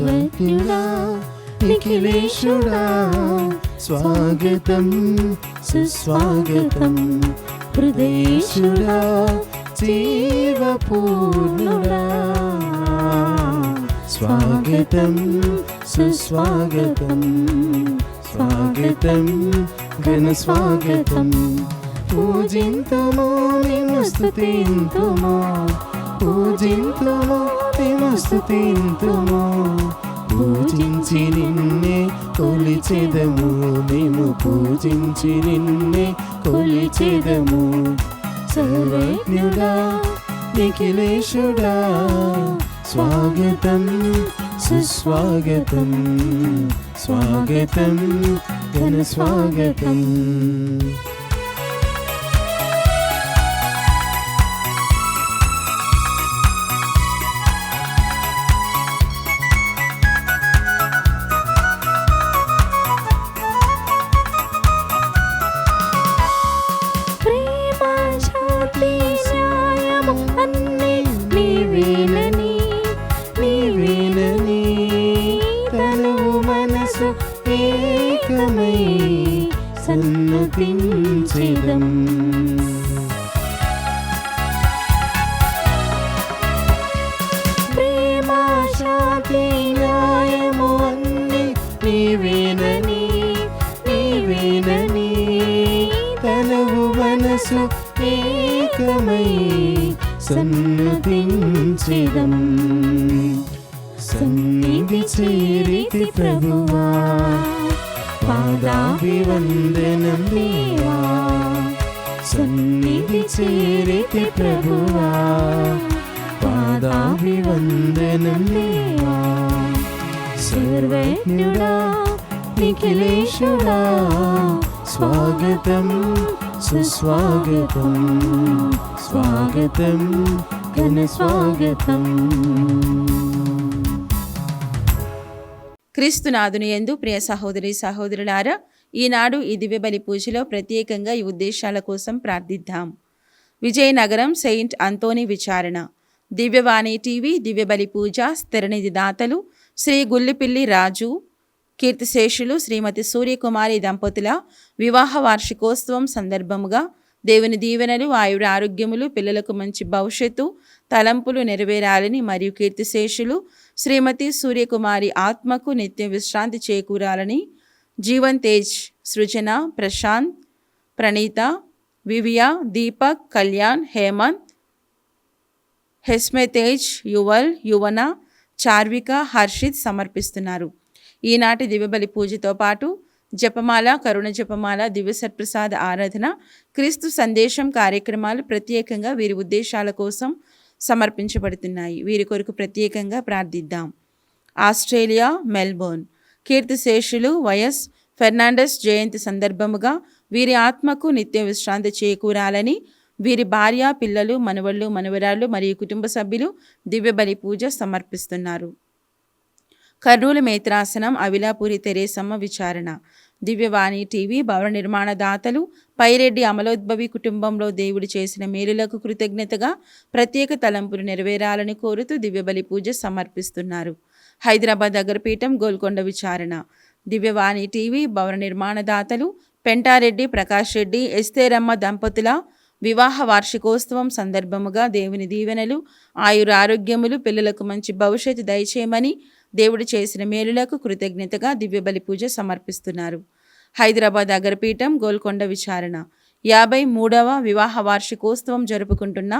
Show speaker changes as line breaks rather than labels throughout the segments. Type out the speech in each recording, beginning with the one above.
సర్వజ్ఞుడా నిఖిలేశుడా స్వాగతం సుస్వాగతం. హృదయేశుడా జీవపూర్ణుడా స్వాగతం సుస్వాగతం. స్వాగతం ఘన స్వాగతం. పూజింతుము నిన్ను స్తుతింతుము, పూజింతుము నిన్ను స్తుతింతుము. పూజించి నిన్నే కొలిచెదము, మేము పూజించి నిన్నే కొలిచెదము. సర్వజ్ఞుడా నిఖిలేశుడా స్వాగతం సుస్వాగతం. స్వాగతం ఘన స్వాగతం. ఏకమై సన్నతించెదం. ప్రేమ శాంతి న్యాయము అన్ని నీవేనని, నీవేనని తనవు మనసు ఏకమై సన్నతించెదం. సన్నిధి చేరితి ప్రభువా, పాదాభివందనం దేవా. సన్నిధి చేరితి ప్రభువా, పాదాభివందనం దేవా. సర్వజ్ఞుడా నిఖిలేశుడా స్వాగతం సుస్వాగతం. స్వాగతం ఘన స్వాగతం.
క్రీస్తునాథుని యందు ప్రియ సహోదరి సహోదరులారా, ఈనాడు ఈ దివ్య బలి పూజలో ప్రత్యేకంగా ఈ ఉద్దేశాల కోసం ప్రార్థిద్దాం. విజయనగరం సెయింట్ అంతోని విచారణ, దివ్యవాణి టీవీ దివ్య బలి పూజ స్థిరనిధి దాతలు శ్రీ గుల్లిపిల్లి రాజు, కీర్తిశేషులు శ్రీమతి సూర్యకుమారి దంపతుల వివాహ వార్షికోత్సవం సందర్భముగా దేవుని దీవెనలు, ఆయుర ఆరోగ్యములు, పిల్లలకు మంచి భవిష్యత్తు, తలంపులు నెరవేరాలని మరియు కీర్తిశేషులు శ్రీమతి సూర్యకుమారి ఆత్మకు నిత్య విశ్రాంతి చేకూరాలని జీవన్ తేజ్, సృజన, ప్రశాంత్, ప్రణీత, వివియా, దీపక్, కళ్యాణ్, హేమంత్, హెస్మెతేజ్, యువల్, యువన, చార్విక, హర్షిత్ సమర్పిస్తున్నారు. ఈనాటి దివ్యబలి పూజతో పాటు జపమాల, కరుణ జపమాల, దివ్య సత్ప్రసాద ఆరాధన, క్రీస్తు సందేశం కార్యక్రమాలు ప్రత్యేకంగా వీరి ఉద్దేశాల కోసం సమర్పించబడుతున్నాయి. వీరి కొరకు ప్రత్యేకంగా ప్రార్థిద్దాం. ఆస్ట్రేలియా మెల్బోర్న్ కీర్తిశేషులు వైఎస్ ఫెర్నాండస్ జయంతి సందర్భముగా వీరి ఆత్మకు నిత్య విశ్రాంతి చేకూరాలని వీరి భార్య, పిల్లలు, మనవళ్ళు, మనవరాళ్ళు మరియు కుటుంబ సభ్యులు దివ్య బలి పూజ సమర్పిస్తున్నారు. కర్నూలు మేత్రాసనం అవిలాపురి తెరేసమ్మ విచారణ, దివ్యవాణి టీవీ భవన నిర్మాణ దాతలు పైరెడ్డి అమలోద్భవి కుటుంబంలో దేవుడు చేసిన మేలులకు కృతజ్ఞతగా ప్రత్యేక తలంపులు నెరవేరాలని కోరుతూ దివ్యబలి పూజ సమర్పిస్తున్నారు. హైదరాబాద్ అగరపీఠం గోల్కొండ విచారణ, దివ్యవాణి టీవీ భవన నిర్మాణ దాతలు పెంటారెడ్డి ప్రకాష్ రెడ్డి, ఎస్తేరమ్మ దంపతుల వివాహ వార్షికోత్సవం సందర్భముగా దేవుని దీవెనలు, ఆయుర ఆరోగ్యములు, పిల్లలకు మంచి భవిష్యత్తు దయచేయమని దేవుడు చేసిన మేలులకు కృతజ్ఞతగా దివ్యబలి పూజ సమర్పిస్తున్నారు. హైదరాబాద్ అగరపీఠం గోల్కొండ విచారణ, 53వ వివాహ వార్షికోత్సవం జరుపుకుంటున్న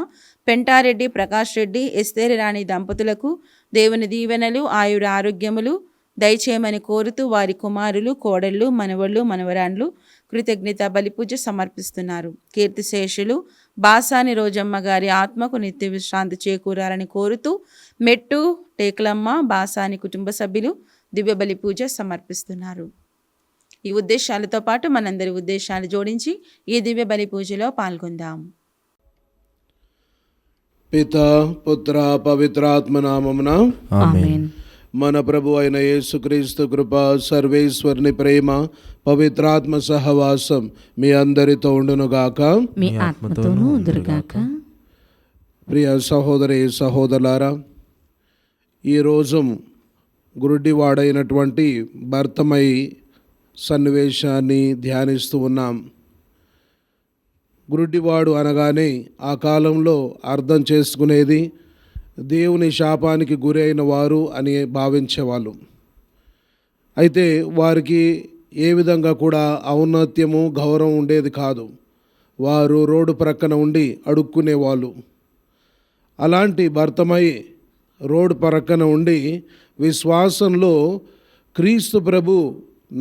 పెంటారెడ్డి ప్రకాష్ రెడ్డి, ఎస్తేరి రాణి దంపతులకు దేవుని దీవెనలు, ఆయుర ఆరోగ్యములు దయచేయమని కోరుతూ వారి కుమారులు, కోడళ్ళు, మనవళ్ళు, మనవరాండ్లు కృతజ్ఞత బలిపూజ సమర్పిస్తున్నారు. కీర్తిశేషులు బాసాని రోజమ్మ గారి ఆత్మకు నిత్య విశ్రాంతి చేకూరాలని కోరుతూ మెట్టు, టేకులమ్మ, బాసాని కుటుంబ సభ్యులు దివ్య బలి పూజ సమర్పిస్తున్నారు. ఈ ఉద్దేశాలతో పాటు మనందరి ఉద్దేశాలు జోడించి ఈ దివ్య బలి పూజలో పాల్గొందాం.
పితా, పుత్ర, పవిత్రాత్మ నామమున ఆమేన్. మన ప్రభు అయిన యేసుక్రీస్తు కృప, సర్వేశ్వరుని ప్రేమ, పవిత్రాత్మ సహవాసం మీ అందరితో ఉండునుగాక,
మీ ఆత్మతోనూ ఉండునుగాక.
ప్రియ సహోదరి సహోదరులారా, ఈరోజు గురుడివాడైనటువంటి భర్తమయి సన్నివేశాన్ని ధ్యానిస్తూ ఉన్నాం. గురుడివాడు అనగానే ఆ కాలంలో అర్థం చేసుకునేది దేవుని శాపానికి గురైన వారు అని భావించేవాళ్ళు. అయితే వారికి ఏ విధంగా కూడా ఔన్నత్యము గౌరవం ఉండేది కాదు. వారు రోడ్డు ప్రక్కన ఉండి అడుక్కునేవాళ్ళు. అలాంటి భర్తమై రోడ్డు ప్రక్కన ఉండి విశ్వాసంలో క్రీస్తు ప్రభు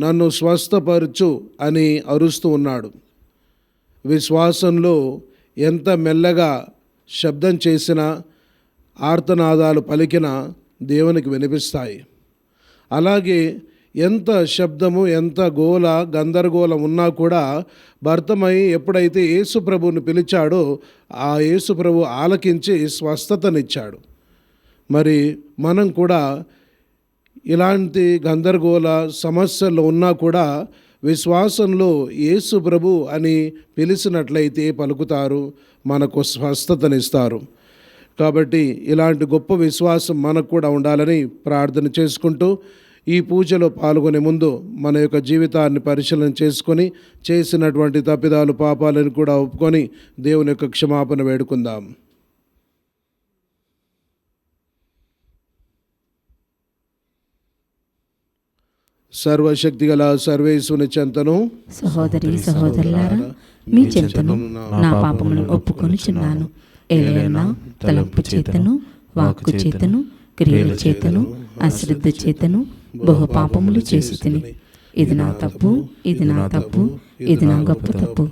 నన్ను స్వస్థపరచు అని అరుస్తూ ఉన్నాడు. విశ్వాసంలో ఎంత మెల్లగా శబ్దం చేసినా ఆర్తనాదాలు పలికినా దేవునికి వినిపిస్తాయి. అలాగే ఎంత శబ్దము, ఎంత గోల, గందరగోళం ఉన్నా కూడా భర్తమై ఎప్పుడైతే యేసుప్రభుని పిలిచాడో ఆ యేసుప్రభు ఆలకించి స్వస్థతనిచ్చాడు. మరి మనం కూడా ఇలాంటి గందరగోళ సమస్యల్లో ఉన్నా కూడా విశ్వాసంలో యేసు ప్రభు అని పిలిచినట్లయితే పలుకుతారు, మనకు స్వస్థతనిస్తారు. కాబట్టి ఇలాంటి గొప్ప విశ్వాసం మనకు కూడా ఉండాలని ప్రార్థన చేసుకుంటూ ఈ పూజలో పాల్గొనే ముందు మన యొక్క జీవితాన్ని పరిశీలన చేసుకొని చేసినటువంటి తప్పిదాలు, పాపాలను కూడా ఒప్పుకొని దేవుని యొక్క క్షమాపణ వేడుకుందాం. సర్వశక్తిగల సర్వేశ్వరుని చెంతను
సహోదరి సహోదరులారా, మీ చెంతను నా పాపములను ఒప్పుకొనుచున్నాను. ఏలైనా తలంపు చేతను, వాక్కు చేతను, క్రియల చేతను, అశ్రద్ధ చేతను బహు పాపములు చేసి తిని. ఇది నా తప్పు, ఇది నా తప్పు, ఇది నా గొప్ప తప్పు.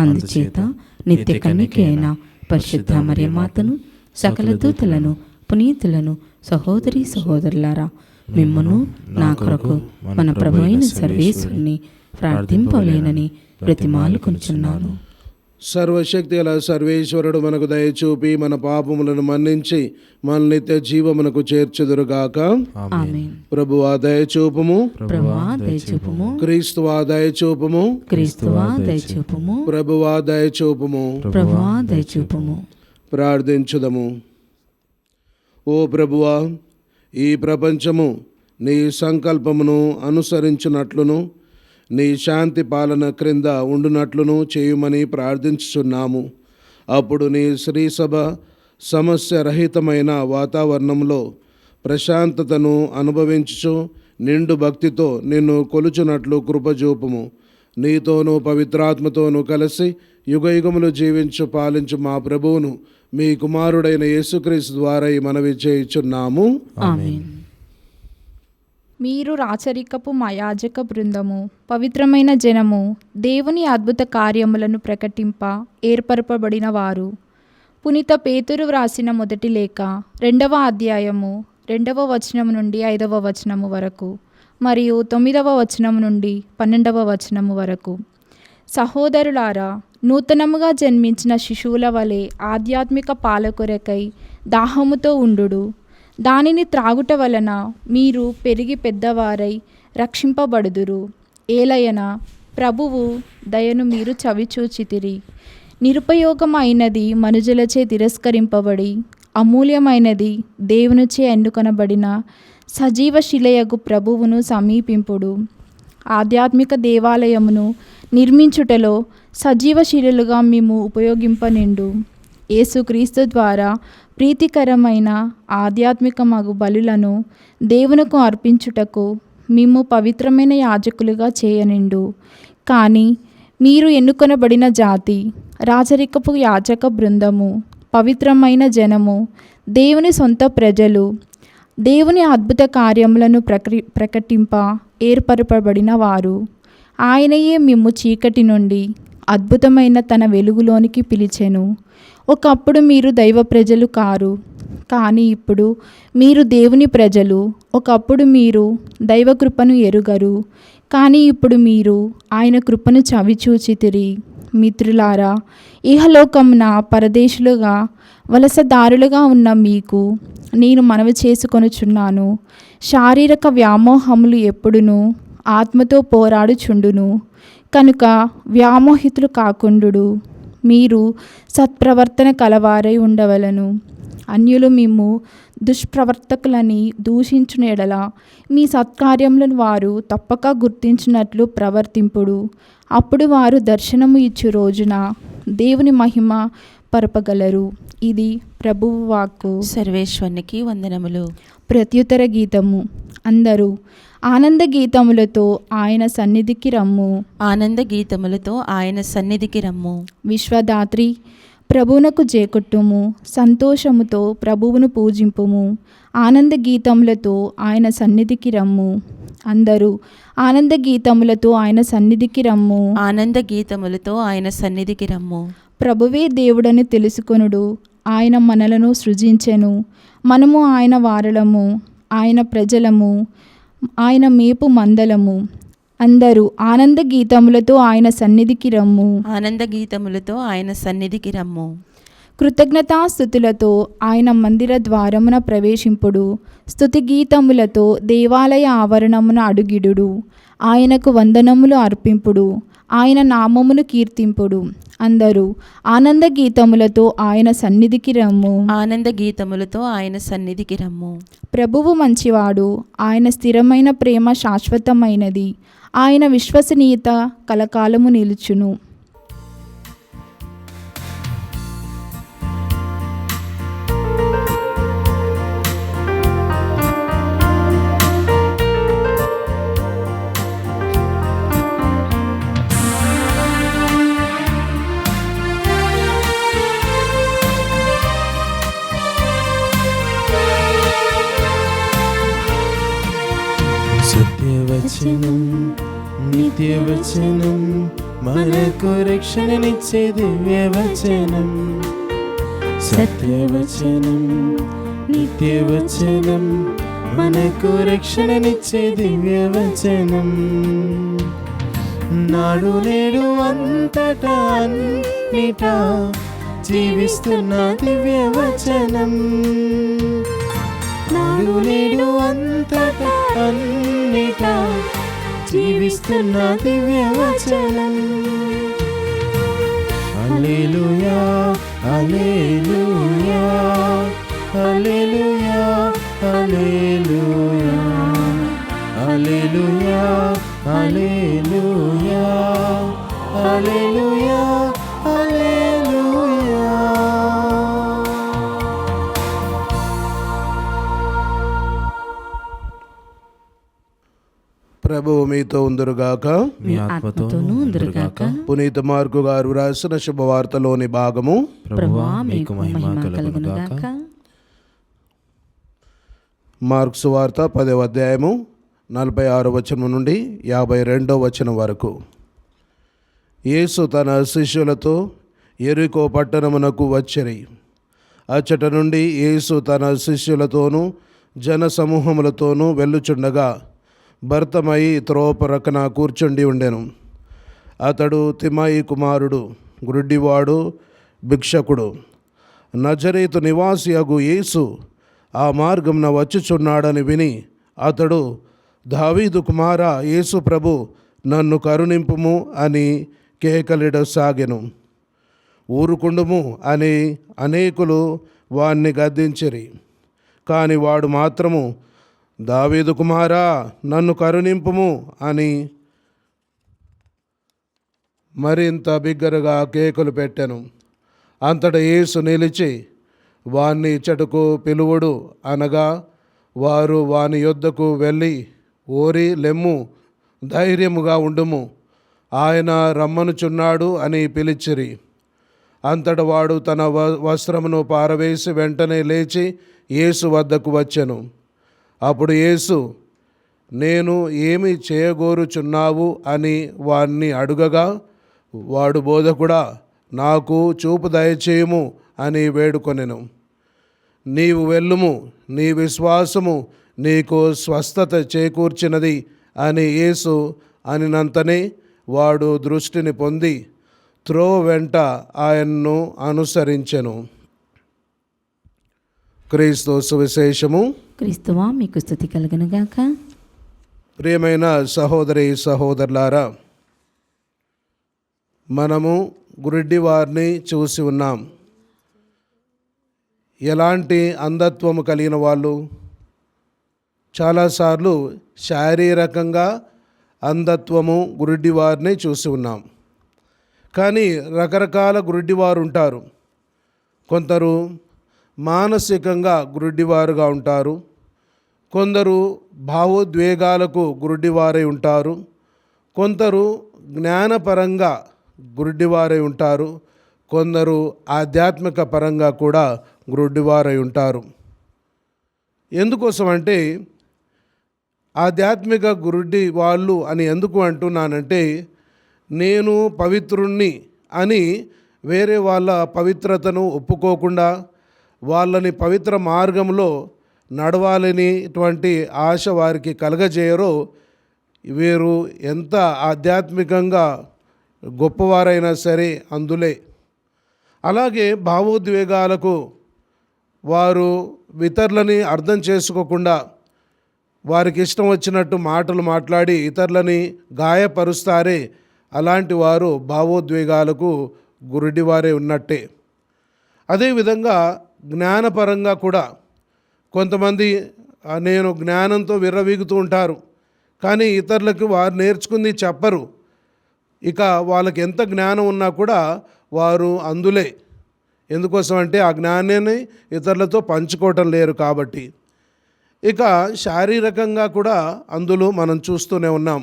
అందుచేత నిత్య కన్యక అయిన పరిశుద్ధ మరియమాతను, సకల దూతలను, పునీతులను, సహోదరి సహోదరులారా, మిమ్మును నా కొరకు మన ప్రభు అయిన సర్వేశ్వరుని ప్రార్థింపలేనని బ్రతిమాలుకొనుచున్నాను.
సర్వశక్తి గల సర్వేశ్వరుడు మనకు దయచూపి మన పాపములను మన్నించి మన నిత్య జీవమునకు చేర్చుదురుగాక.
ఆమేన్.
ప్రభువా దయచూపుము,
ప్రభువా దయచూపుము,
క్రీస్తువా దయచూపుము,
క్రీస్తువా దయచూపుము,
ప్రభువా దయచూపుము.
ప్రభువా దయచూపుము.
ప్రార్థించుదము. ఓ ప్రభువా, ఈ ప్రపంచము నీ సంకల్పమును అనుసరించున్నట్లును నీ శాంతి పాలన క్రింద ఉండునట్లును చేయుమని ప్రార్థించుచున్నాము. అప్పుడు నీ శ్రీసభ సమస్య రహితమైన వాతావరణంలో ప్రశాంతతను అనుభవించుచు నిండు భక్తితో నిన్ను కొలుచున్నట్లు కృపజూపుము. నీతోనూ పవిత్రాత్మతోనూ కలిసి యుగయుగములు జీవించు పాలించు మా ప్రభువును మీ కుమారుడైన యేసుక్రీస్తు ద్వారా ఈ మనవి చేయుచున్నాము.
ఆమేన్.
మీరు రాచరికపు మా యాజక బృందము, పవిత్రమైన జనము, దేవుని అద్భుత కార్యములను ప్రకటింప ఏర్పరపబడిన వారు. పునీత పేతురు వ్రాసిన మొదటి లేఖ 2వ అధ్యాయము 2వ వచనము నుండి 5వ వచనము వరకు మరియు 9వ వచనము నుండి 12వ వచనము వరకు. సహోదరులారా, నూతనముగా జన్మించిన శిశువుల వలె ఆధ్యాత్మిక పాలకొరకై దాహముతో ఉండుడు. దానిని త్రాగుట వలన మీరు పెరిగి పెద్దవారై రక్షింపబడుదురు. ఏలయన ప్రభువు దయను మీరు చవిచూచితిరి. నిరుపయోగమైనది మనుజులచే తిరస్కరింపబడి అమూల్యమైనది దేవునిచే ఎన్నుకొనబడిన సజీవ శిలయగు ప్రభువును సమీపింపుడు. ఆధ్యాత్మిక దేవాలయమును నిర్మించుటలో సజీవ శిలలుగా మేము ఉపయోగింపనిండు. యేసుక్రీస్తు ద్వారా ప్రీతికరమైన ఆధ్యాత్మిక మగు బలులను దేవునకు అర్పించుటకు మేము పవిత్రమైన యాజకులుగా చేయనిండు. కానీ మీరు ఎన్నుకొనబడిన జాతి, రాచరికపు యాజక బృందము, పవిత్రమైన జనము, దేవుని సొంత ప్రజలు, దేవుని అద్భుత కార్యములను ప్రకటింప ఏర్పరపబడిన వారు. ఆయనయే మిమ్ము చీకటి నుండి అద్భుతమైన తన వెలుగులోనికి పిలిచెను. ఒకప్పుడు మీరు దైవ ప్రజలు కారు, కానీ ఇప్పుడు మీరు దేవుని ప్రజలు. ఒకప్పుడు మీరు దైవ కృపను ఎరుగరు, కానీ ఇప్పుడు మీరు ఆయన కృపను చవిచూచితిరి. మిత్రులారా, ఇహలోకమున పరదేశులుగా వలసదారులుగా ఉన్న మీకు నేను మనవి చేసుకొనుచున్నాను. శారీరక వ్యామోహములు ఎప్పుడునూ ఆత్మతో పోరాడుచుండును. కనుక వ్యామోహితులు కాకుండుడు. మీరు సత్ప్రవర్తన కలవారై ఉండవలను. అన్యులు మిమ్ము దుష్ప్రవర్తకులని దూషించిన ఎడల మీ సత్కార్యములను వారు తప్పక గుర్తించినట్లు ప్రవర్తింపుడు. అప్పుడు వారు దర్శనము ఇచ్చు రోజున దేవుని మహిమ పరపగలరు. ఇది ప్రభువు వాక్కు.
సర్వేశ్వరునికి వందనములు.
ప్రత్యుత్తర గీతము. అందరూ ఆనంద గీతములతో ఆయన సన్నిధికి రమ్ము.
ఆనంద గీతములతో ఆయన సన్నిధికి రమ్ము.
విశ్వదాత్రి ప్రభువునకు చేకొట్టుము. సంతోషముతో ప్రభువును పూజింపుము. ఆనంద గీతములతో ఆయన సన్నిధికి రమ్ము. అందరూ ఆనంద గీతములతో ఆయన సన్నిధికి రమ్ము.
ఆనంద గీతములతో ఆయన సన్నిధికి రమ్ము.
ప్రభువే దేవుడని తెలుసుకొనుడు. ఆయన మనలను సృజించెను. మనము ఆయన వారలము, ఆయన ప్రజలము, ఆయన మేపు మందలము. అందరూ ఆనంద గీతములతో ఆయన సన్నిధికి రమ్ము.
ఆనంద గీతములతో ఆయన సన్నిధికి రమ్ము.
కృతజ్ఞతాస్థుతులతో ఆయన మందిర ద్వారమున ప్రవేశింపుడు. స్తుతి గీతములతో దేవాలయ ఆవరణమున అడుగిడుడు. ఆయనకు వందనములు అర్పింపుడు. ఆయన నామమును కీర్తింపుడు. అందరూ ఆనంద గీతములతో ఆయన సన్నిధికి రమ్ము.
ఆనంద గీతములతో ఆయన సన్నిధికి రమ్ము.
ప్రభువు మంచివాడు. ఆయన స్థిరమైన ప్రేమ శాశ్వతమైనది. ఆయన విశ్వసనీయత కలకాలము నిలుచును.
సత్యవచనం నిత్యవచనం మనకు రక్షణనిచ్చే దివ్యవచనం. సత్యవచనం నిత్యవచనం మనకు రక్షణనిచ్చే దివ్యవచనం. నాడు నేడు అంతటా అన్నిటా జీవిస్తున్న దివ్యవచనం. నాడు నేడు అంతటా అన్నిటా జీవిస్తున్న దివ్యవచనం. హల్లెలూయా హల్లెలూయా హల్లెలూయా హల్లెలూయా హల్లెలూయా హల్లెలూయా హల్లెలూయా హల్లెలూయా.
ప్రభువు మీతో ఉందురుగాక.
మీ ఆత్మతోనూ ఉందురుగాక.
పునీత మార్కు గారు రాసిన శుభవార్తలోని భాగము.
ప్రభువా మీకు మహిమ కలుగునుగాక.
మార్కు సువార్త 10వ అధ్యాయము 46వ వచనం నుండి 52వ వచనం వరకు. యేసు తన శిష్యులతో యెరికో పట్టణమునకు వచ్చిరి. అచ్చట నుండి యేసు తన శిష్యులతోనూ జన సమూహములతోనూ వెళ్ళుచుండగా భర్తమయి త్రోపరకన కూర్చుండి ఉండెను. అతడు తిమాయి కుమారుడు, గుడ్డివాడు, భిక్షకుడు. నజరేతు నివాసియగు యేసు ఆ మార్గంన వచ్చుచున్నాడని విని అతడు, దావీదు కుమారా యేసు ప్రభు, నన్ను కరుణింపుము అని కేకలిడసాగెను. ఊరుకుండుము అని అనేకులు వాణ్ణి గద్దించిరి. కాని వాడు మాత్రము, దావీదు కుమారా నన్ను కరుణింపుము అని మరింత బిగ్గరగా కేకలు పెట్టెను. అంతటా యేసు నిలిచి, వాణ్ణి ఇచ్చటకు పిలువుడు అనగా వారు వాని యొద్దకు వెళ్ళి, ఓరి లెమ్ము, ధైర్యముగా ఉండుము, ఆయన రమ్మనుచున్నాడు అని పిలిచిరి. అంతట వాడు తన వస్త్రమును పారవేసి వెంటనే లేచి యేసు వద్దకు వచ్చెను. అప్పుడు యేసు, నేను ఏమి చేయగోరుచున్నావు అని వాణ్ణి అడుగగా, వాడు, బోధకుడా నాకు చూపు దయచేయము అని వేడుకొనెను. నీవు వెళ్ళుము, నీ విశ్వాసము నీకు స్వస్థత చేకూర్చినది అని యేసు అనినంతనే వాడు దృష్టిని పొంది త్రోవ వెంట ఆయన్ను అనుసరించెను. క్రీస్తు సువిశేషము.
క్రీస్తువా మీకు స్తుతి కలుగునుగాక.
ప్రియమైన సహోదరి సహోదరులారా, మనము గుడ్డి వారిని చూసి ఉన్నాం. ఎలాంటి అంధత్వము కలిగిన వాళ్ళు? చాలాసార్లు శారీరకంగా అంధత్వము గురుడివారిని చూసి ఉన్నాం. కానీ రకరకాల గురుడివారు ఉంటారు. కొందరు మానసికంగా గురుడివారుగా ఉంటారు, కొందరు భావోద్వేగాలకు గురుడివారై ఉంటారు, కొందరు జ్ఞానపరంగా గురుడివారై ఉంటారు, కొందరు ఆధ్యాత్మిక పరంగా కూడా గురుడివారై ఉంటారు. ఎందుకోసం అంటే ఆధ్యాత్మిక గురుడి వాళ్ళు అని ఎందుకు అంటున్నానంటే, నేను పవిత్రుణ్ణి అని వేరే వాళ్ళ పవిత్రతను ఒప్పుకోకుండా వాళ్ళని పవిత్ర మార్గంలో నడవాలనేటువంటి ఆశ వారికి కలగజేయరో వీరు ఎంత ఆధ్యాత్మికంగా గొప్పవారైనా సరే అందులే. అలాగే భావోద్వేగాలకు వారు ఇతరులని అర్థం చేసుకోకుండా వారికి ఇష్టం వచ్చినట్టు మాటలు మాట్లాడి ఇతరులని గాయపరుస్తారే, అలాంటి వారు భావోద్వేగాలకు గురుడివారే ఉన్నట్టే. అదేవిధంగా జ్ఞానపరంగా కూడా కొంతమంది నేను జ్ఞానంతో విర్రవీగుతూ ఉంటారు, కానీ ఇతరులకు వారు నేర్చుకుంది చెప్పరు. ఇక వాళ్ళకి ఎంత జ్ఞానం ఉన్నా కూడా వారు అందులే. ఎందుకోసం అంటే ఆ జ్ఞానాన్ని ఇతరులతో పంచుకోవటం లేరు కాబట్టి. ఇక శారీరకంగా కూడా అందులో మనం చూస్తూనే ఉన్నాం.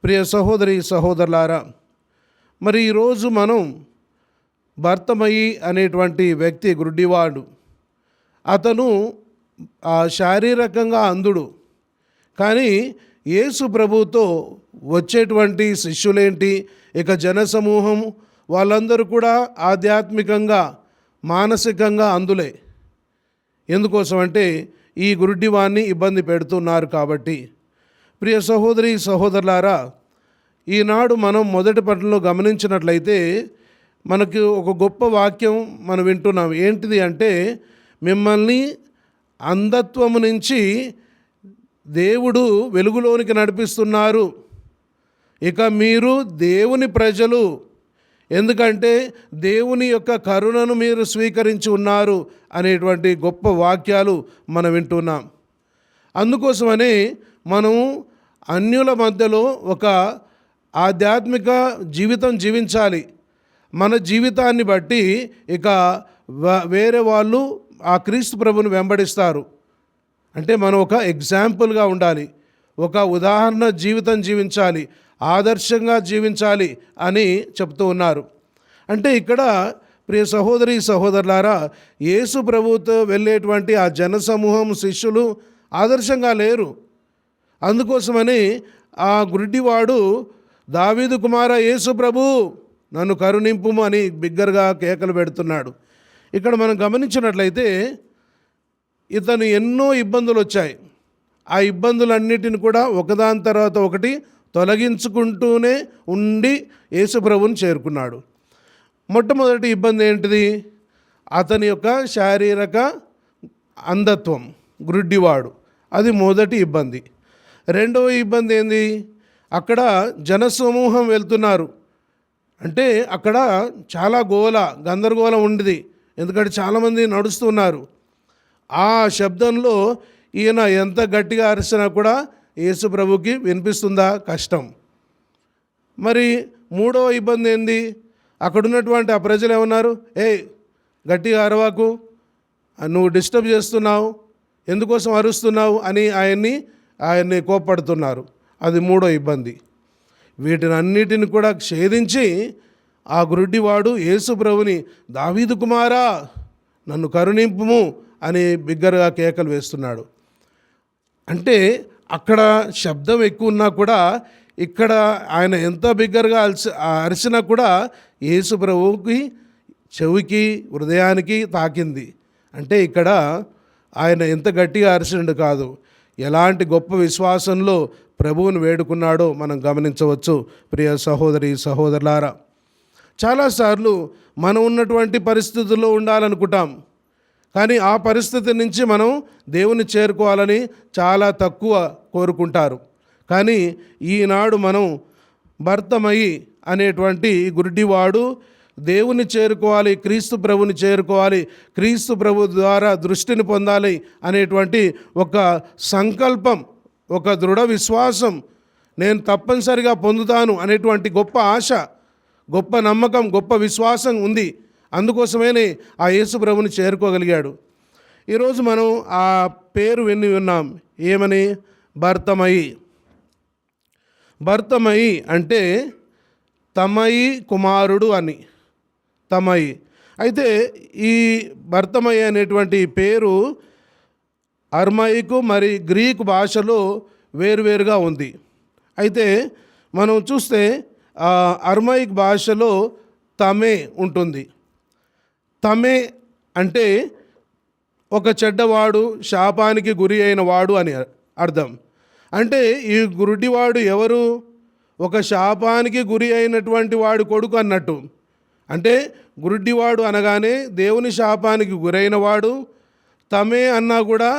ప్రియ సహోదరి సహోదరులారా, మరి ఈరోజు మనం భర్తమయి అనేటువంటి వ్యక్తి గురుడివాడు. అతను శారీరకంగా అంధుడు, కానీ యేసు ప్రభుతో వచ్చేటువంటి శిష్యులేంటి, ఇక జనసమూహం వాళ్ళందరూ కూడా ఆధ్యాత్మికంగా మానసికంగా అందులే. ఎందుకోసం అంటే ఈ గురుడివాన్ని ఇబ్బంది పెడుతున్నారు కాబట్టి. ప్రియ సహోదరి సహోదరులారా, ఈనాడు మనం మొదటి పట్టణంలో గమనించినట్లయితే మనకు ఒక గొప్ప వాక్యం మనం వింటున్నాం. ఏంటిది అంటే, మిమ్మల్ని అంధత్వము నుంచి దేవుడు వెలుగులోనికి నడిపిస్తున్నారు, ఇక మీరు దేవుని ప్రజలు, ఎందుకంటే దేవుని యొక్క కరుణను మీరు స్వీకరించి ఉన్నారు అనేటువంటి గొప్ప వాక్యాలు మనం వింటున్నాం. అందుకోసమనే మనం అన్యుల మధ్యలో ఒక ఆధ్యాత్మిక జీవితం జీవించాలి. మన జీవితాన్ని బట్టి ఇక వేరే వాళ్ళు ఆ క్రీస్తు ప్రభుని వెంబడిస్తారు. అంటే మనం ఒక ఎగ్జాంపుల్గా ఉండాలి, ఒక ఉదాహరణ జీవితం జీవించాలి, ఆదర్శంగా జీవించాలి అని చెప్తూ ఉన్నారు. అంటే ఇక్కడ ప్రియ సహోదరి సహోదరులారా, యేసు ప్రభుతో వెళ్ళేటువంటి ఆ జనసమూహం శిష్యులు ఆదర్శంగా లేరు. అందుకోసమని ఆ గురుడివాడు దావీదు కుమార యేసు ప్రభు నన్ను కరుణింపుము అని బిగ్గరగా కేకలు పెడుతున్నాడు. ఇక్కడ మనం గమనించినట్లయితే ఇతను ఎన్నో ఇబ్బందులు వచ్చాయి. ఆ ఇబ్బందులన్నిటిని కూడా ఒకదాని తర్వాత ఒకటి తొలగించుకుంటూనే ఉండి యేసు ప్రభువుని చేరుకున్నాడు. మొట్టమొదటి ఇబ్బంది ఏంటిది? అతని యొక్క శారీరక అంధత్వం, గురుడివాడు, అది మొదటి ఇబ్బంది. రెండవ ఇబ్బంది ఏంది? అక్కడ జనసమూహం వెళ్తున్నారు, అంటే అక్కడ చాలా గందరగోళం ఉండేది, ఎందుకంటే చాలామంది నడుస్తున్నారు. ఆ శబ్దంలో ఈయన ఎంత గట్టిగా అరిచినా కూడా యేసు ప్రభుకి వినిపిస్తుందా? కష్టం. మరి మూడవ ఇబ్బంది ఏంది? అక్కడున్నటువంటి ఆ ప్రజలు ఏమన్నారు? గట్టిగా అరవాకు, నువ్వు డిస్టర్బ్ చేస్తున్నావు, ఎందుకోసం అరుస్తున్నావు అని ఆయన్ని కోప్పడుతున్నారు. అది మూడో ఇబ్బంది. వీటిని అన్నిటిని కూడా ఛేదించి ఆ గురుడివాడు యేసు ప్రభుని దావీదు కుమారా నన్ను కరుణింపుము అని బిగ్గరగా కేకలు వేస్తున్నాడు. అంటే అక్కడ శబ్దం ఎక్కువ ఉన్నా కూడా ఇక్కడ ఆయన ఎంత బిగ్గరగా అరిచినా కూడా యేసు ప్రభువుకి చెవికి హృదయానికి తాకింది. అంటే ఇక్కడ ఆయన ఎంత గట్టిగా అరిచిండు కాదు, ఎలాంటి గొప్ప విశ్వాసంలో ప్రభువుని వేడుకున్నాడో మనం గమనించవచ్చు. ప్రియ సహోదరి సహోదరులారా, చాలాసార్లు మనం ఉన్నటువంటి పరిస్థితుల్లో ఉండాలనుకుంటాం, కానీ ఆ పరిస్థితి నుంచి మనం దేవుని చేరుకోవాలని చాలా తక్కువ కోరుకుంటారు. కానీ ఈనాడు మనం భర్తమయి అనేటువంటి గురుడివాడు దేవుని చేరుకోవాలి, క్రీస్తు ప్రభుని చేరుకోవాలి, క్రీస్తు ప్రభు ద్వారా దృష్టిని పొందాలి అనేటువంటి ఒక సంకల్పం, ఒక దృఢ విశ్వాసం, నేను తప్పనిసరిగా పొందుతాను అనేటువంటి గొప్ప ఆశ, గొప్ప నమ్మకం, గొప్ప విశ్వాసం ఉంది. అందుకోసమే ఆ యేసు ప్రభుని చేరుకోగలిగాడు. ఈరోజు మనం ఆ పేరు విని ఉన్నాం. ఏమని? భర్తమయి. భర్తమయి అంటే తమయి కుమారుడు అని. తమయి. అయితే ఈ భర్తమయి అనేటువంటి పేరు అర్మాయికు మరి గ్రీకు భాషలో వేరువేరుగా ఉంది. అయితే మనం చూస్తే అర్మాయిక్ భాషలో తమే ఉంటుంది. తమే అంటే ఒక చెడ్డవాడు, శాపానికి గురి అయిన వాడు అని అర్థం. అంటే ఈ గురుడివాడు ఎవరు? ఒక శాపానికి గురి అయినటువంటి వాడు కొడుకు అన్నట్టు. అంటే గురుడివాడు అనగానే దేవుని శాపానికి గురైన వాడు, తమే అన్నా కూడా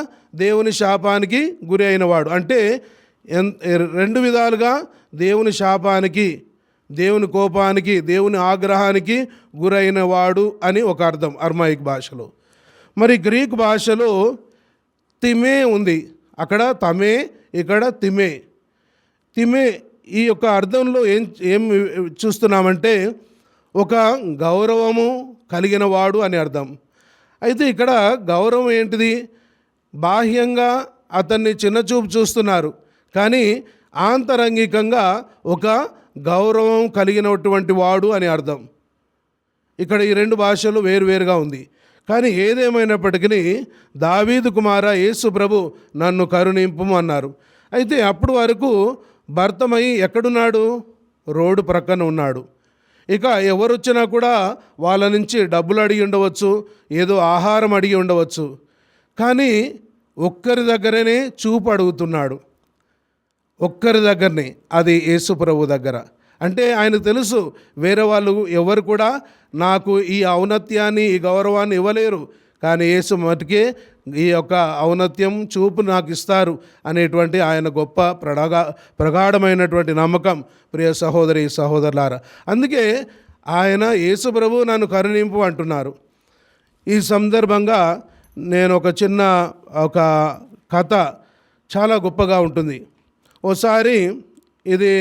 దేవుని శాపానికి గురి అయినవాడు. అంటే రెండు విధాలుగా దేవుని శాపానికి, దేవుని కోపానికి, దేవుని ఆగ్రహానికి గురైన వాడు అని ఒక అర్థం అర్మాయిక్ భాషలో. మరి గ్రీక్ భాషలో తిమే ఉంది. అక్కడ తమే, ఇక్కడ తిమే. తిమే ఈ యొక్క అర్థంలో ఏం చూస్తున్నామంటే ఒక గౌరవము కలిగిన వాడు అని అర్థం. అయితే ఇక్కడ గౌరవం ఏంటిది? బాహ్యంగా అతన్ని చిన్నచూపు చూస్తున్నారు, కానీ ఆంతరంగికంగా ఒక గౌరవం కలిగినటువంటి వాడు అని అర్థం. ఇక్కడ ఈ రెండు భాషలు వేరువేరుగా ఉంది. కానీ ఏదేమైనప్పటికీ దావీదు కుమారా యేసు ప్రభు నన్ను కరుణింపుము అన్నారు. అయితే అప్పుడు వరకు భర్తమయి ఎక్కడున్నాడు? రోడ్డు ప్రక్కన ఉన్నాడు. ఇక ఎవరు వచ్చినా కూడా వాళ్ళ నుంచి డబ్బులు అడిగి ఉండవచ్చు, ఏదో ఆహారం అడిగి ఉండవచ్చు, కానీ ఒక్కరి దగ్గరనే చూపు అడుగుతున్నాడు. ఒక్కరి దగ్గరనే, అది యేసు ప్రభు దగ్గర. అంటే ఆయనకు తెలుసు వేరే వాళ్ళు ఎవరు కూడా నాకు ఈ ఔన్నత్యాన్ని, ఈ గౌరవాన్ని ఇవ్వలేరు, కానీ యేసు మటుకే ఈ యొక్క ఔన్నత్యం, చూపు నాకు ఇస్తారు అనేటువంటి ఆయన గొప్ప ప్రగాఢమైనటువంటి నమ్మకం. ప్రియ సహోదరి సహోదరులారా, అందుకే ఆయన యేసు ప్రభు నన్ను కరుణింపు అంటున్నారు. ఈ సందర్భంగా నేను ఒక చిన్న కథ చాలా గొప్పగా ఉంటుంది. ఓసారి ఇది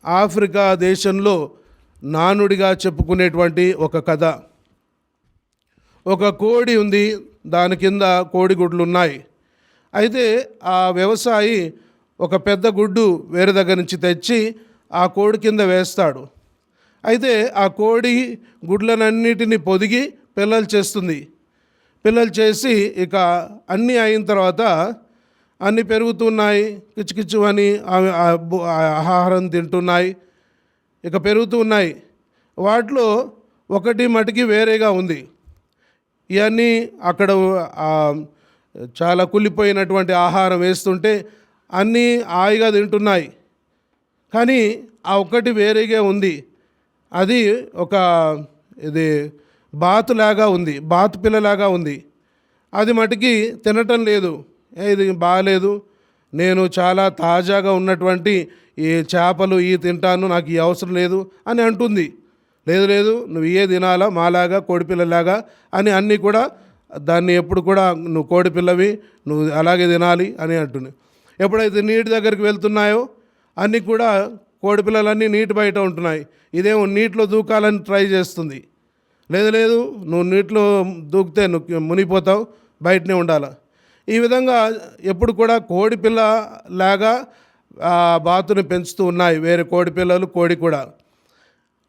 ఆఫ్రికా దేశంలో నానుడిగా చెప్పుకునేటువంటి ఒక కథ. ఒక కోడి ఉంది, దాని కింద కోడిగుడ్లు ఉన్నాయి. అయితే ఆ వ్యవసాయి ఒక పెద్ద గుడ్డు వేరే దగ్గర నుంచి తెచ్చి ఆ కోడి కింద వేస్తాడు. అయితే ఆ కోడి గుడ్లనన్నిటిని పొదిగి పిల్లలు చేస్తుంది. పిల్లలు చేసి ఇక అన్నీ అయిన తర్వాత అన్నీ పెరుగుతున్నాయి, కిచ్చుకిచ్చు అని ఆహారం తింటున్నాయి, ఇక పెరుగుతూ ఉన్నాయి. వాటిలో ఒకటి మటుకి వేరేగా ఉంది. ఇవన్నీ అక్కడ చాలా కుళ్ళిపోయినటువంటి ఆహారం వేస్తుంటే అన్నీ హాయిగా తింటున్నాయి, కానీ ఆ ఒక్కటి వేరేగా ఉంది. అది ఇది బాతులాగా ఉంది, బాతు పిల్లలాగా ఉంది. అది మటుకి తినటం లేదు. ఇది బాగాలేదు, నేను చాలా తాజాగా ఉన్నటువంటి ఈ చేపలు తింటాను, నాకు ఈ అవసరం లేదు అని అంటుంది. లేదు లేదు, నువ్వు తినాలా మాలాగా కోడిపిల్లలాగా అని అన్నీ కూడా దాన్ని ఎప్పుడు కూడా నువ్వు కోడిపిల్లవి, నువ్వు అలాగే తినాలి అని అంటుంది. ఎప్పుడైతే నీటి దగ్గరికి వెళ్తున్నాయో అన్నీ కూడా కోడిపిల్లలన్నీ నీటి బయట ఉంటున్నాయి. ఇదేమో నీటిలో దూకాలని ట్రై చేస్తుంది. లేదు లేదు, నువ్వు నీటిలో దూకితే నువ్వు మునిగిపోతావు, బయటనే ఉండాలి. ఈ విధంగా ఎప్పుడు కూడా కోడిపిల్ల లాగా బాతుని పెంచుతూ ఉన్నాయి వేరే కోడిపిల్లలు, కోడి కూడా.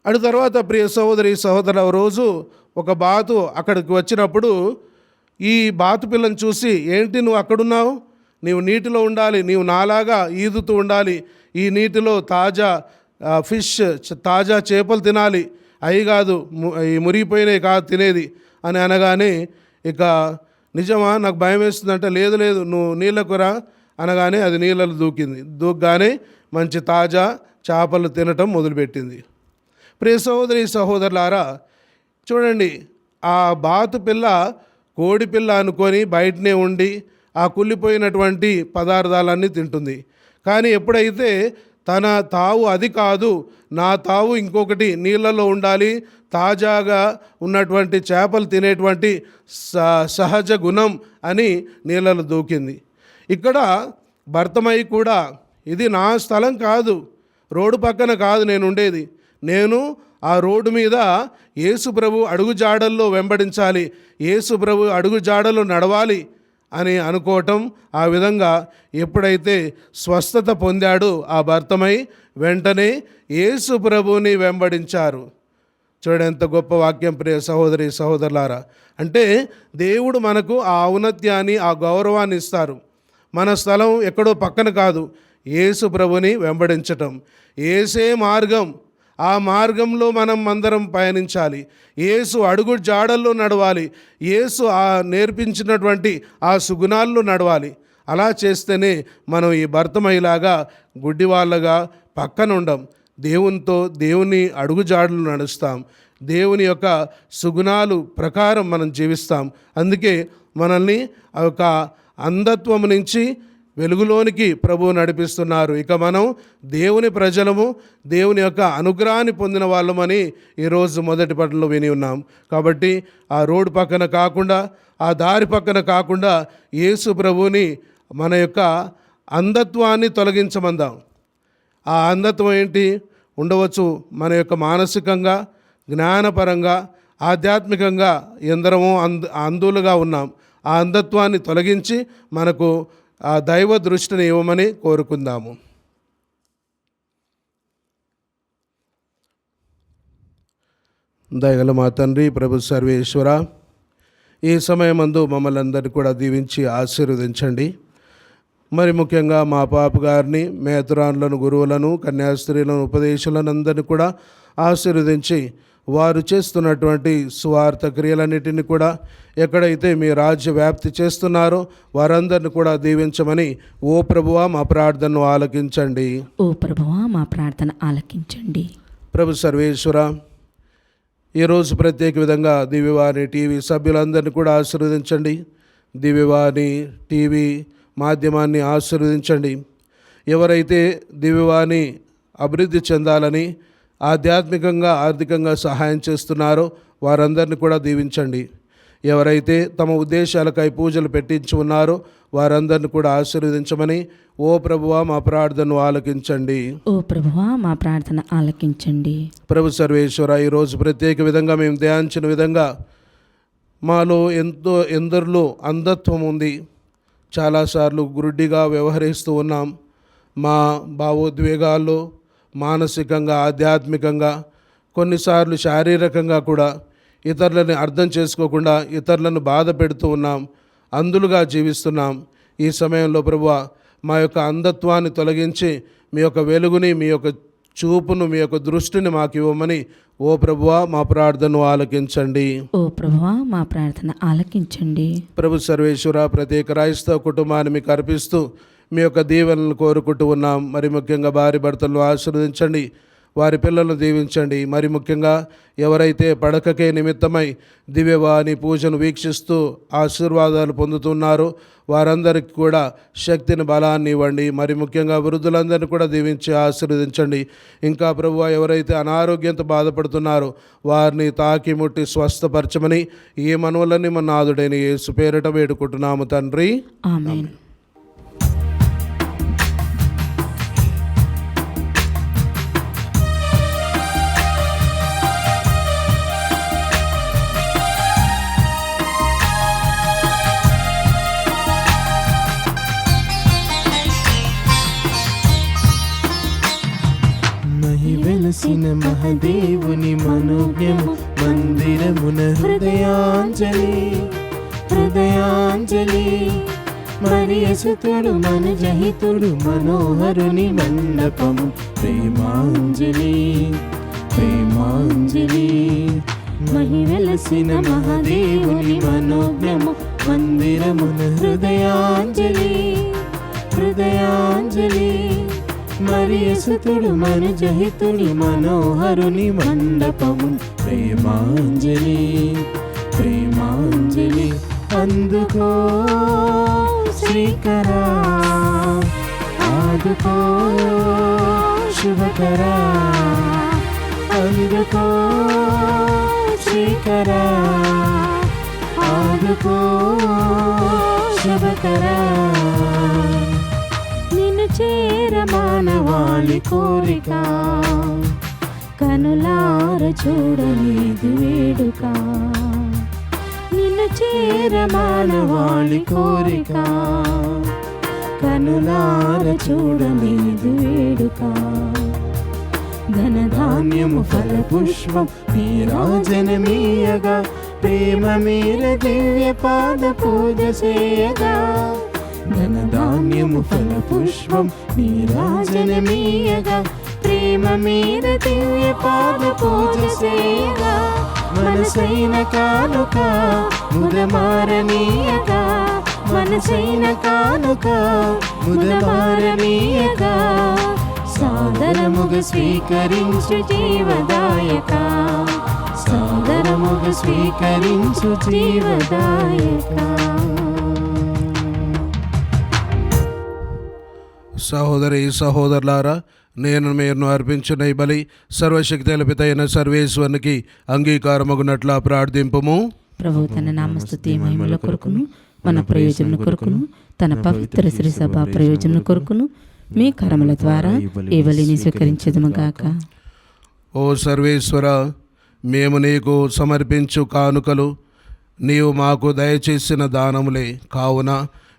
అటు తర్వాత ప్రియ సహోదరి సహోదరు, రోజు ఒక బాతు అక్కడికి వచ్చినప్పుడు ఈ బాతు పిల్లని చూసి, ఏంటి నువ్వు అక్కడున్నావు, నీవు నీటిలో ఉండాలి, నీవు నాలాగా ఈదుతూ ఉండాలి, ఈ నీటిలో తాజా ఫిష్, తాజా చేపలు తినాలి, అవి కాదు ఈ మురిగిపోయినవి కాదు తినేది అని అనగానే, ఇక నిజమా నాకు భయం వేస్తుందంటే, లేదు లేదు నువ్వు నీళ్ళకు రా అనగానే అది నీళ్ళలో దూకగానే మంచి తాజా చేపలు తినటం మొదలుపెట్టింది. ప్రియ సహోదరి సహోదరులారా, చూడండి, ఆ బాతు పిల్ల కోడి పిల్ల అనుకొని బయటనే ఉండి ఆ కుళ్ళిపోయినటువంటి పదార్థాలన్నీ తింటుంది. కానీ ఎప్పుడైతే తన తావు అది కాదు, నా తావు ఇంకొకటి నీళ్ళలో ఉండాలి, తాజాగా ఉన్నటువంటి చేపలు తినేటువంటి సహజ గుణం అని నీళ్ళలో దూకింది. ఇక్కడ భర్తమయ్య కూడా ఇది నా స్థలం కాదు, రోడ్డు పక్కన కాదు నేను ఉండేది, నేను ఆ రోడ్డు మీద యేసు ప్రభు అడుగు జాడల్లో వెంబడించాలి, యేసు ప్రభు అడుగు జాడల్లో నడవాలి అని అనుకోవటం. ఆ విధంగా ఎప్పుడైతే స్వస్థత పొందాడో ఆ భర్తమై వెంటనే యేసు ప్రభుని వెంబడించారు. చూడండి ఎంత గొప్ప వాక్యం ప్రియ సహోదరి సహోదరులారా. అంటే దేవుడు మనకు ఆ ఔన్నత్యాన్ని ఆ గౌరవాన్ని ఇస్తారు. మన స్థలం ఎక్కడో పక్కన కాదు, యేసు ప్రభుని వెంబడించటం, యేసే మార్గం. ఆ మార్గంలో మనం అందరం పయనించాలి, యేసు అడుగు జాడల్లో నడవాలి, యేసు ఆ నేర్పించినటువంటి ఆ సుగుణాల్లో నడవాలి. అలా చేస్తేనే మనం ఈ భర్తమయ్యలాగా గుడ్డివాళ్ళగా పక్కన ఉండం, దేవునితో దేవుని అడుగుజాడలు నడుస్తాం, దేవుని యొక్క సుగుణాలు ప్రకారం మనం జీవిస్తాం. అందుకే మనల్ని ఆ యొక్క అంధత్వం నుంచి వెలుగులోనికి ప్రభువు నడిపిస్తున్నారు. ఇక మనం దేవుని ప్రజలము, దేవుని యొక్క అనుగ్రహాన్ని పొందిన వాళ్ళమని ఈరోజు మొదటి పట్టణంలో విని ఉన్నాం. కాబట్టి ఆ రోడ్డు పక్కన కాకుండా, ఆ దారి పక్కన కాకుండా యేసు ప్రభువుని మన యొక్క అంధత్వాన్ని తొలగించమందాం. ఆ అంధత్వం ఏంటి ఉండవచ్చు? మన యొక్క మానసికంగా, జ్ఞానపరంగా, ఆధ్యాత్మికంగా ఎందరమో అంధులుగా ఉన్నాం. ఆ అంధత్వాన్ని తొలగించి మనకు ఆ దైవ దృష్టిని ఇవ్వమని కోరుకుందాము. దయగల మా తండ్రి ప్రభు సర్వేశ్వర, ఈ సమయమందు మమ్మల్ని అందరినీ కూడా దీవించి ఆశీర్వదించండి. మరి ముఖ్యంగా మా పాప గారిని, మేతురాన్లను, గురువులను, కన్యాస్త్రీలను, ఉపదేశాలను అందరినీ కూడా ఆశీర్వదించి వారు చేస్తున్నటువంటి సువార్త క్రియలన్నిటిని కూడా ఎక్కడైతే మీ రాజ్య వ్యాప్తి చేస్తున్నారో వారందరిని కూడా దీవించమని ఓ ప్రభువా మా ప్రార్థనను ఆలకించండి.
ఓ ప్రభువా మా ప్రార్థన ఆలకించండి.
ప్రభు సర్వేశ్వర, ఈరోజు ప్రత్యేక విధంగా దివ్యవాణి టీవీ సభ్యులందరినీ కూడా ఆశీర్వదించండి. దివ్యవాణి టీవీ మాధ్యమాన్ని ఆశీర్వదించండి. ఎవరైతే దివ్యవాణి అభివృద్ధి చెందాలని ఆధ్యాత్మికంగా, ఆర్థికంగా సహాయం చేస్తున్నారో వారందరినీ కూడా దీవించండి. ఎవరైతే తమ ఉద్దేశాలకై పూజలు పెట్టించి ఉన్నారో వారందరిని కూడా ఆశీర్వదించమని ఓ ప్రభువా మా ప్రార్థనను ఆలకించండి.
ఓ ప్రభువా మా ప్రార్థన ఆలకించండి.
ప్రభు సర్వేశ్వర, ఈరోజు ప్రత్యేక విధంగా మేము ధ్యానించిన విధంగా మాలో ఎందరిలో అంధత్వం ఉంది. చాలాసార్లు గురుడిగా వ్యవహరిస్తూ ఉన్నాం. మా భావోద్వేగాల్లో మానసికంగా, ఆధ్యాత్మికంగా, కొన్నిసార్లు శారీరకంగా కూడా ఇతరులని అర్థం చేసుకోకుండా ఇతరులను బాధ పెడుతూ ఉన్నాం, అంధులుగా జీవిస్తున్నాం. ఈ సమయంలో ప్రభువా మా యొక్క అంధత్వాన్ని తొలగించి మీ యొక్క వెలుగుని, మీ యొక్క చూపును, మీ యొక్క దృష్టిని మాకు ఇవ్వమని ఓ ప్రభువా మా ప్రార్థనను ఆలకించండి.
ఓ ప్రభువా మా ప్రార్థన ఆలకించండి.
ప్రభు సర్వేశ్వర, ప్రత్యేక క్రైస్తవ కుటుంబాన్ని మీకు అర్పిస్తూ మీ యొక్క దీవెనలను కోరుకుంటూ ఉన్నాం. మరి ముఖ్యంగా భార్య భర్తలను ఆశీర్వదించండి, వారి పిల్లలను దీవించండి. మరి ముఖ్యంగా ఎవరైతే పడకకే నిమిత్తమై దివ్యవాణి పూజను వీక్షిస్తూ ఆశీర్వాదాలు పొందుతున్నారో వారందరికీ కూడా శక్తిని, బలాన్ని ఇవ్వండి. మరి ముఖ్యంగా వృద్ధులందరినీ కూడా దీవించి ఆశీర్వదించండి. ఇంకా ప్రభువా ఎవరైతే అనారోగ్యంతో బాధపడుతున్నారో వారిని తాకి ముట్టి స్వస్థపరచమని ఈ మనవులన్నీ మన నాథుడైన యేసు పేరిట వేడుకుంటున్నాము తండ్రి.
ఆమేన్.
వెలసిన మహదేవుని మనోజ్ఞము మందిరమున హృదయాంజలి హృదయాంజలి. మరియసుతుడు మనుజహితుడు మనోహరుని మండపము ప్రేమాంజలి ప్రేమాంజలి. మహివెలసిన మహదేవుని మనోజ్ఞము మందిరమున హృదయాంజలి హృదయాంజలి. మరియసుతుడు మనుజహితుడి మనోహరుని మండపము ప్రేమాంజలి ప్రేమాంజలి. అందుకో శ్రీకరా, ఆదుకో శుభకరా, అందుకో శ్రీకరా, ఆదుకో శుభకరా.
నిన్ను చేర మానవాళి కోరిక, కనులార చూడలేదు వేడుక. నిన్ను చేర మానవాళి కోరిక, కనులార చూడలేదు వేడుక.
ధనధాన్యము ఫల పుష్పం నీరాజనమీయగా, ప్రేమ మీర దివ్య పాద పూజ చేయగా. ధనధాన్యము ఫల పుష్పం నీరాజనమీయగా, ప్రేమ మీర దివ్య పాద పూజ చేయగా. మనసైన కానుక ముదమారనీయగా, మనసైన కానుక ముదమారనీయగా. సాదరముగా స్వీకరించు జీవదాయక, సాదరముగా స్వీకరించు జీవదాయక.
సహోదరి సహోదరులారా, నేను మీరు అర్పించిన ఈ బలి సర్వశక్తి పితైన సర్వేశ్వరునికి అంగీకారమగునట్లా ప్రార్థింపుము.
ప్రభు తన నామస్తుతి మహిమల కొరకును, మన ప్రయోజనం కొరకును, తన పవిత్ర శ్రీ సభ ప్రయోజనం కొరకును మీ కరముల ద్వారా ఈ బలిని స్వీకరించదుముగాక.
ఓ సర్వేశ్వర, మేము నీకు సమర్పించు కానుకలు నీవు మాకు దయచేసిన దానములే. కావున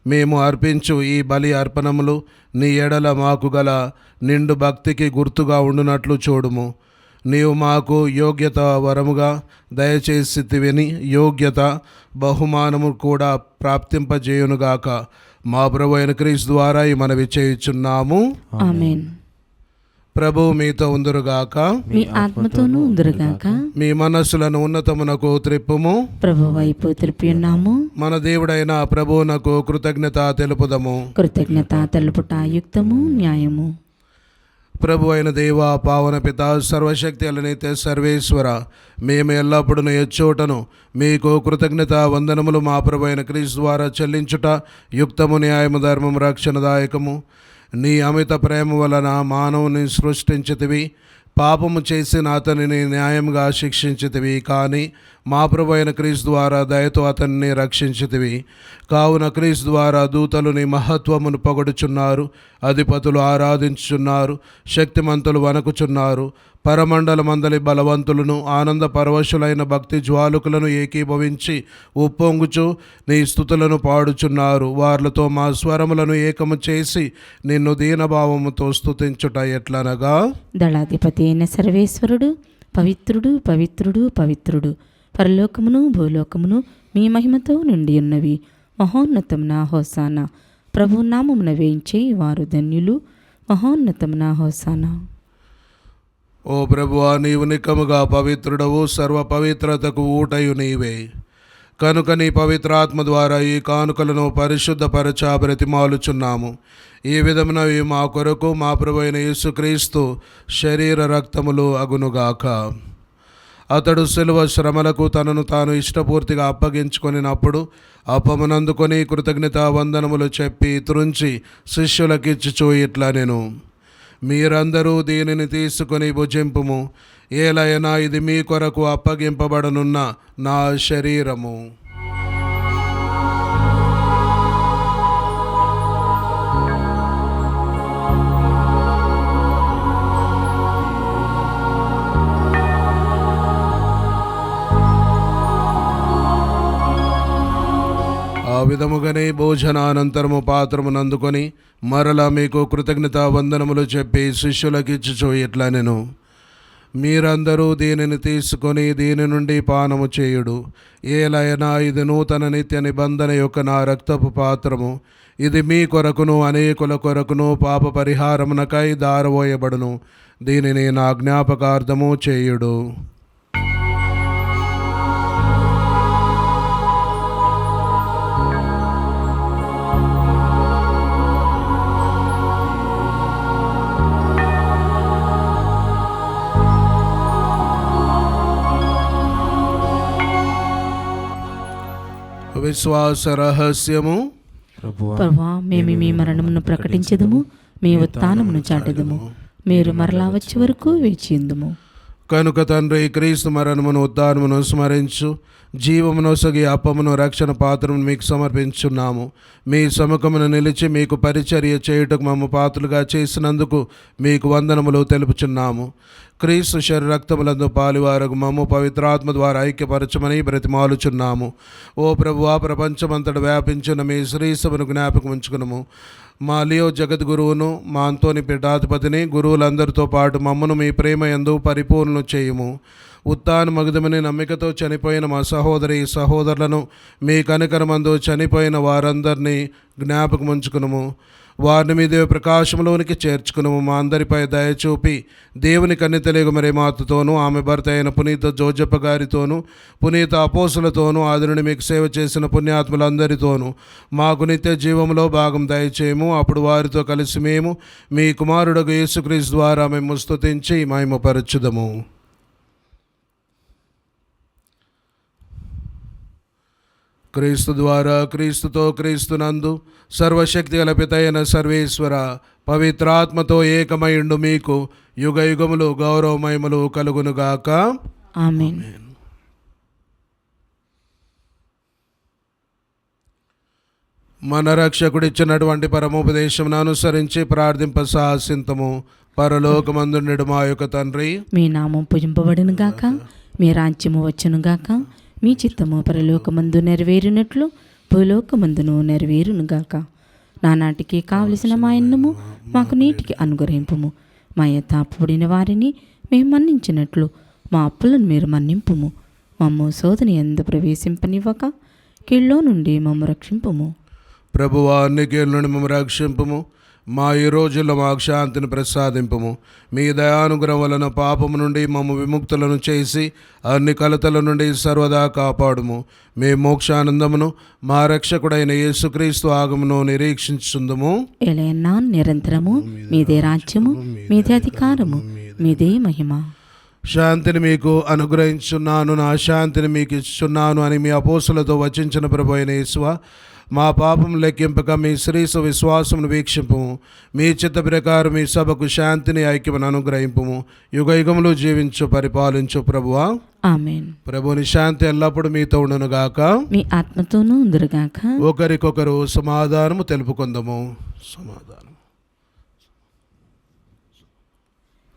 మేము అర్పించు ఈ బలి అర్పణములు నీ ఎడల మాకు గల నిండు భక్తికి గుర్తుగా ఉండునట్లు చూడుము. నీవు మాకు యోగ్యత వరముగా దయచేసితివిని యోగ్యత బహుమానము కూడా ప్రాప్తింపజేయునుగాక. మా ప్రభు అయిన క్రీస్తు ద్వారా ఈ మనవి చేయుచున్నాము.
ఆమేన్.
ప్రభు మీతో ఉందురుగాక,
మీ ఆత్మతోనూ ఉందురుగాక.
మీ మనస్సులను ఉన్నతమునకు త్రిప్పుము.
ప్రభు వైపు తిరిపి ఉన్నాము.
మన దేవుడైన ప్రభువునకు కృతజ్ఞత తెలుపుదము.
కృతజ్ఞత తెలుపుట యుక్తము, న్యాయము.
ప్రభు అయిన దేవ, పావన పిత, సర్వశక్తి అలనైతే సర్వేశ్వర, మేము ఎల్లప్పుడూ ఎచ్చోటను మీకు కృతజ్ఞత వందనములు మా ప్రభు అయిన క్రీస్తు ద్వారా చెల్లించుట యుక్తము, న్యాయము, ధర్మము, రక్షణదాయకము. నీ అమిత ప్రేమ వలన మానవుని సృష్టించితివి, పాపము చేసిన అతనిని న్యాయంగా శిక్షించితివి. కానీ మా ప్రభు అయిన క్రీస్తు ద్వారా దయతో అతన్ని రక్షించితివి. కావున క్రీస్తు ద్వారా దూతలు నీ మహత్వమును పొగడుచున్నారు, అధిపతులు ఆరాధించుచున్నారు, శక్తిమంతులు వణకుచున్నారు. పరమండలమందలి బలవంతులను ఆనంద పరవశులైన భక్తి జ్వాలుకులను ఏకీభవించి ఉప్పొంగుచు నీ స్తుతులను పాడుచున్నారు. వార్లతో మా స్వరములను ఏకము చేసి నిన్ను దీనభావముతో స్తుతించుట ఎట్లనగా,
దళాధిపతి అయిన సర్వేశ్వరుడు పవిత్రుడు, పవిత్రుడు, పవిత్రుడు, పరలోకమును భూలోకమును మీ మహిమతో నిండి ఉన్నవి. మహోన్నతమున హోసానా. ప్రభు నామమున వేయించే వారు ధన్యులు. మహోన్నతమున హోసానా.
ఓ ప్రభువా, నీవు నికముగా పవిత్రుడవు, సర్వ పవిత్రతకు ఊటయు నీవే. కనుక నీ పవిత్రాత్మ ద్వారా ఈ కానుకలను పరిశుద్ధపరచ బ్రతిమాలుచున్నాము. ఈ విధమునవి మా కొరకు మా ప్రభువైన యేసుక్రీస్తు శరీర రక్తములు అగునుగాక. అతడు శిలువ శ్రమలకు తనను తాను ఇష్టపూర్తిగా అప్పగించుకొనినప్పుడు అప్పమునందుకొని కృతజ్ఞత వందనములు చెప్పి త్రుంచి శిష్యులకిచ్చుచూ ఇట్లా నేను, మీరందరూ దీనిని తీసుకొని భుజింపుము. ఏలైనా ఇది మీ కొరకు అప్పగింపబడనున్న నా శరీరము. ఆ విధముగానే భోజనానంతరము పాత్రమునందుకొని మరలా మీకు కృతజ్ఞత వందనములు చెప్పి శిష్యులకిచ్చుచూ ఇట్లా నేను, మీరందరూ దీనిని తీసుకొని దీని నుండి పానము చేయుడు. ఏలైనా ఇది నూతన నిత్య నిబంధన యొక్క నా రక్తపు పాత్రము. ఇది మీ కొరకును అనేకుల కొరకును పాప పరిహారమునకై దారవోయబడును. దీనిని నా జ్ఞాపకార్థము చేయుడు. విశ్వాస రహస్యము.
ప్రభువా, మేము మీ మరణమును ప్రకటించదుము, మీ ఉత్థానమును చాటెదము. మీరు మరలా వచ్చే వరకు వేచియుందుము.
కనుక తండ్రి, క్రీస్తు మరణమును ఉద్ధానమును స్మరించు, జీవమును సగి అప్పమును రక్షణ పాత్రను మీకు సమర్పించున్నాము. మీ సముఖమును నిలిచి మీకు పరిచర్య చేయుటకు మమ్మ పాత్రలుగా చేసినందుకు మీకు వందనములు తెలుపుచున్నాము. క్రీస్తు శరీర రక్తములందు పాలివారకు మమ్ము పవిత్రాత్మ ద్వారా ఐక్యపరచమని బ్రతిమాలుచున్నాము. ఓ ప్రభువా, ప్రపంచమంతట వ్యాపించిన మీ శ్రీసభను జ్ఞాపకం ఉంచుకునము. మా లియో జగద్గురువును, మా అంతోని పీఠాధిపతిని, గురువులందరితో పాటు మమ్మను మీ ప్రేమ యందు పరిపూర్ణను చేయుము. ఉత్థాన మగుదమని నమ్మికతో చనిపోయిన మా సహోదరులను, మీ కనికరమందు చనిపోయిన వారందరినీ జ్ఞాపకం ఉంచుకునము. వారిని మీ దేవ ప్రకాశంలోనికి చేర్చుకునము. మా అందరిపై దయచూపి దేవుని కన్నితలేగు మరి మాతతోనూ, ఆమె భర్త అయిన పునీత జోజప్ప గారితోనూ, పునీత అపోసులతోనూ, ఆదినుడి మీకు సేవ చేసిన పుణ్యాత్ములందరితోనూ మాకు నిత్య జీవంలో భాగం దయచేయము. అప్పుడు వారితో కలిసి మేము మీ కుమారుడు యేసుక్రీస్తు ద్వారా మేము స్తుతించి మహిమపరచుదము. క్రీస్తు ద్వారా, క్రీస్తుతో, క్రీస్తునందు సర్వశక్తి గల పితైన సర్వేశ్వర పవిత్రాత్మతో ఏకమైండు మీకు యుగ యుగములు గౌరవ మహిమలు కలుగునుగాక.
ఆమేన్.
మన రక్షకుడిచ్చినటువంటి పరమోపదేశమును అనుసరించి ప్రార్థింప సాహసింతము. పరలోకమందుండెడు మా యొక్క తండ్రి,
మీ నామం పూజింపబడును గాక, మీ రాజ్యము వచ్చును గాక, మీ చిత్తము పరలోకమందు నెరవేరినట్లు భూలోకమందును నెరవేరును గాక. నానాటికి కావలసిన మా అన్నము మాకు నీటికి అనుగ్రహింపుము. మా యథాపడిన వారిని మేము మన్నించినట్లు మా అప్పులను మీరు మన్నింపుము. మమ్ము శోధన యందు ప్రవేశింపనివ్వక కీళ్ళలో నుండి మమ్ము రక్షింపుము.
ప్రభువా, అన్ని కీళ్ళ నుండి మమ్ము రక్షింపుము. మా ఈ రోజుల్లో మాకు శాంతిని ప్రసాదింపుము. మీ దయానుగ్రహం వలన పాపము నుండి మమ్ము విముక్తులను చేసి అన్ని కలతల నుండి సర్వదా కాపాడుము. మీ మోక్షానందమును మా రక్షకుడైన యేసుక్రీస్తు ఆగమును నిరీక్షించుందుము.
ఎలయన్నా నిరంతరము మీదే రాజ్యము, మీదే అధికారము, మీదే మహిమ.
శాంతిని మీకు అనుగ్రహించున్నాను, నా శాంతిని మీకు ఇస్తున్నాను అని మీ అపోస్తులతో వచించిన ప్రభు అయిన యేసువా, మా పాపం లెక్కింపక మీ శ్రీసు విశ్వాసమును వీక్షింపుము. మీ చిత్త ప్రకారం మీ సభకు శాంతిని ఐక్యమును అనుగ్రహింపుము. యుగ యుగములు జీవించు పరిపాలించు ప్రభువా.
ఆమేన్.
ప్రభుని శాంతి ఎల్లప్పుడూ మీతో ఉండును గాక,
మీ ఆత్మతోనూ ఉందురుగాక.
ఒకరికొకరు సమాధానము తెలుపుకుందాము. సమాధానం.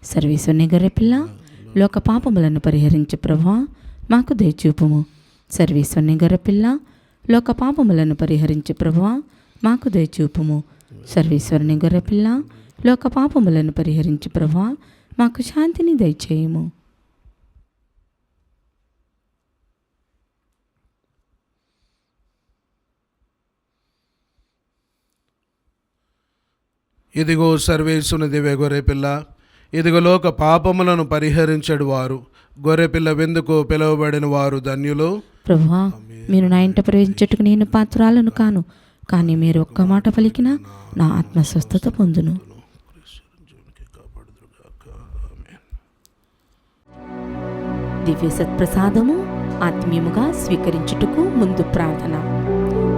సర్వేశ్వరుని గొర్రెపిల్ల, లోక పాపములను పరిహరించు ప్రభువా, మాకు దయచూపుము. సర్వేశ్వరుని గొర్రెపిల్ల, లోక పాపములను పరిహరించు ప్రభువా, మాకు దయచూపుము. సర్వేశ్వరుని గొర్రెపిల్ల, లోక పాపములను పరిహరించు ప్రభువా, మాకు శాంతిని దయచేయుము.
ఇదిగో సర్వేశ్వరుని దివ్య గొర్రెపిల్ల, ఇదిగో లోక పాపములను పరిహరించడు వారు. గొర్రెపిల్ల వెందుకు పిలువబడిన వారు ధన్యులు.
ప్రభువా, మీరు నా ఇంట ప్రవేశించుటకు నేను పాత్రురాలను కాను, కానీ మీరు ఒక్క మాట పలికినా నా ఆత్మ స్వస్థత పొందును. దివ్య సత్ప్రసాదము ఆత్మీయముగా స్వీకరించుటకు ముందు ప్రార్థన.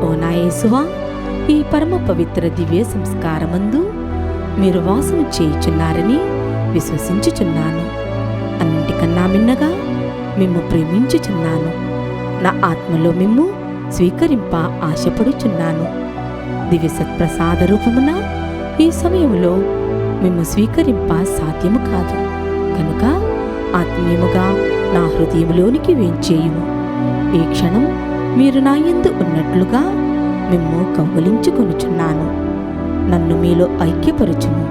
ఓ నా యేసువా, ఈ పరమ పవిత్ర దివ్య సంస్కారమందు మీరు వాసము చేయుచున్నారని విశ్వసించుచున్నాను. అన్నింటికన్నా మిన్నగా మిమ్ము ప్రేమించుచున్నాను. నా ఆత్మలో మిమ్ము స్వీకరింప ఆశపడుచున్నాను. దివ్య సత్ప్రసాద రూపమున ఈ సమయంలో మిమ్ము స్వీకరింప సాధ్యము కాదు. కనుక ఆత్మీయముగా నా హృదయంలోనికి వేంచేయుము. ఈ క్షణం మీరు నా యందు ఉన్నట్లుగా మిమ్ము కౌగిలించుకొనుచున్నాను. నన్ను మీలో ఐక్యపరచుము.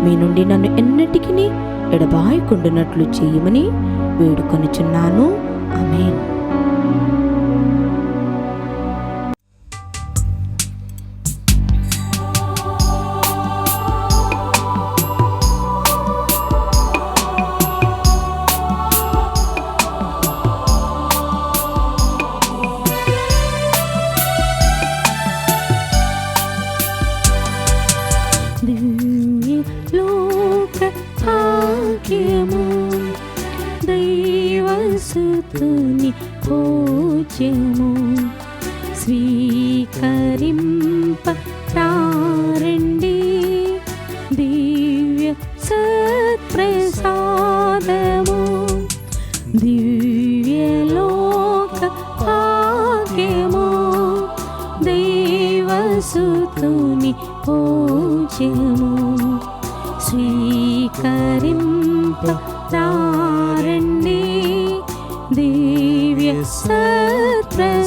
మీ నుండి నన్ను ఎన్నటికీ ఎడబాయకుండునట్లు చేయమని వేడుకొనుచున్నాను. ఆమేన్.
లోక భాగ్యము దైవసుతుని పూజ్యము స్వీకరింప ప్రారండి దివ్య సత్ప్రసాదము. దేవసుతుని పూజ్యము స్వీకరింప రండి దివ్య సత్ప్రసాదము.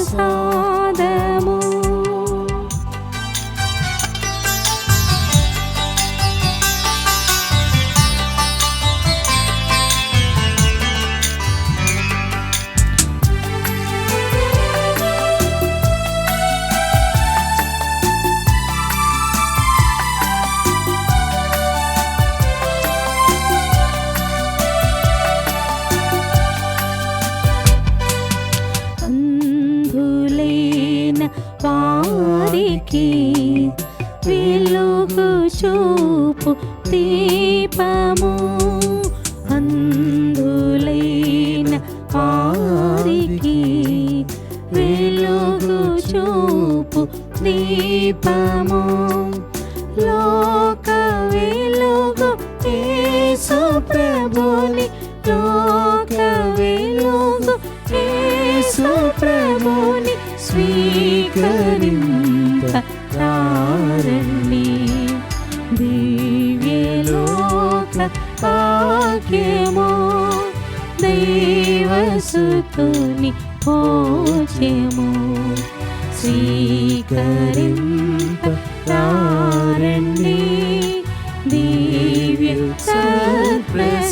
వారికి వెలుగు చూపు దీపము అందులైన వారికి వెలుగు చూపు దీపము లోక వెలుగు యేసు ప్రభుని లోక వెలుగు యేసు ప్రభుని స్వీకరింప రండి దివ్యలోక భాగ్యము దైవసుతుని పూజ్యము స్వీకరింప రండి దివ్య సత్ప్రసాదము.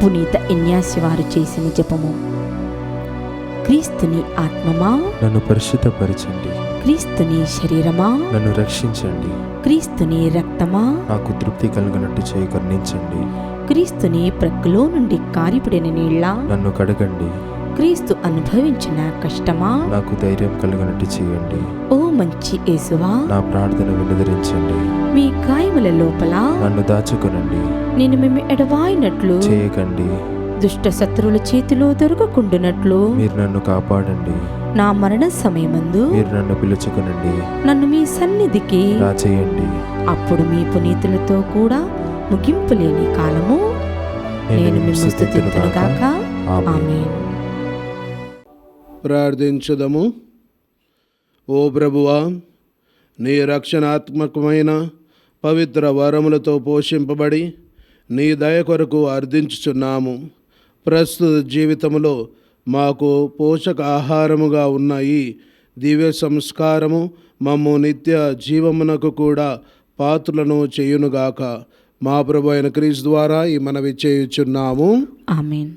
పునీత ఇన్యాసి వారు చేసిన జపము. క్రీస్తుని ఆత్మమా
నన్ను పరిశుద్ధపరచండి,
క్రీస్తుని శరీరమా
నన్ను రక్షించండి,
క్రీస్తుని రక్తమా
నాకు తృప్తి కలిగినట్టు చేయి కరుణించండి,
క్రీస్తుని ప్రక్కలో నుండి కారిపడిన నీళ్ళ
నన్ను కడగండి,
క్రీస్తు అనుభవించిన కష్టమా
నాకు ధైర్యం కలిగినట్టు చేయండి,
ఓ మంచి యేసువా
నా ప్రార్థన వినుదరించండి,
మీ గాయముల లోపల
నన్ను దాచుకొనండి,
నేను మేము ఎడవాయినట్లు
చేయకండి,
దుష్ట శత్రువుల చేతిలో దొరకకుండునట్లు
మీరు నన్ను కాపాడండి,
నా మరణ సమయమందు
మీరు నన్ను పిలుచుకొనండి,
నన్ను మీ సన్నిధికి
రాచేయండి.
అప్పుడు మీ పునీతులతో కూడా ముగింపు లేని కాలము నేను మిమ్ము స్తుతింతునుగాక. ఆమేన్.
ప్రార్థించుదము. ఓ ప్రభువా, నీ రక్షణాత్మకమైన పవిత్ర వరములతో పోషింపబడి నీ దయ కొరకు అర్థించుచున్నాము. ప్రస్తుత జీవితంలో మాకు పోషక ఆహారముగా ఉన్న ఈ దివ్య సంస్కారము మమ్ము నిత్య జీవమునకు కూడా పాత్రులను చేయునుగాక. మా ప్రభు అయిన క్రీస్తు ద్వారా ఈ మనవి చేయుచున్నాము.
ఆమేన్.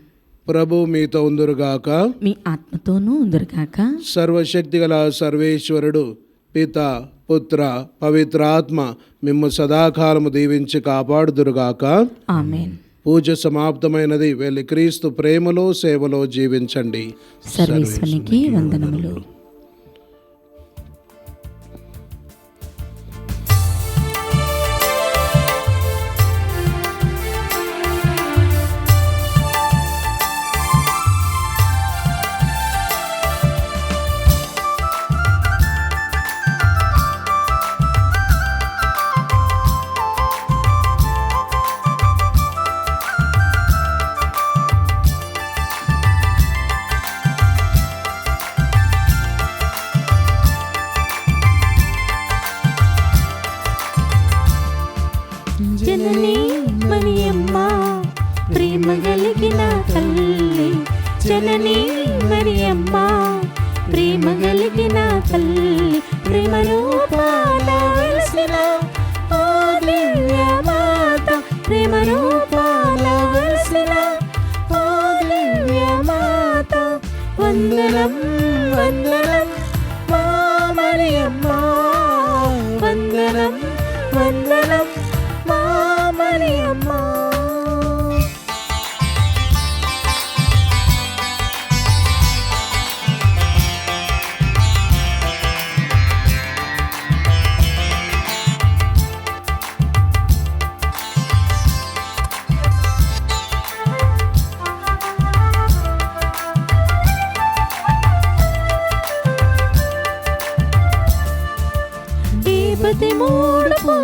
ప్రభు మీతో ఉందురుగాక,
మీ ఆత్మతోనూ ఉందురుగాక.
సర్వశక్తిగల సర్వేశ్వరుడు పిత పుత్ర పవిత్ర ఆత్మ మిమ్ము సదాకాలము దీవించి కాపాడుదురుగాక.
ఆమేన్.
పూజ సమాప్తమైనది. వెళ్ళి క్రీస్తు ప్రేమలో సేవలో జీవించండి.
సర్వేశ్వరునికి వందనములు.
జననీ మరియమ్మ ప్రేమ కలిగిన తల్లి, జననీ మరియమ్మ ప్రేమ కలిగిన తల్లి, ప్రేమ రూపాల వెలిసిన ఓ దివ్య మాత, ప్రేమ రూపాల వెలిసిన ఓ దివ్య మాత, వందనం వందనం మా మరియమ్మ, వందనం వందనం మా మరియమ్మ.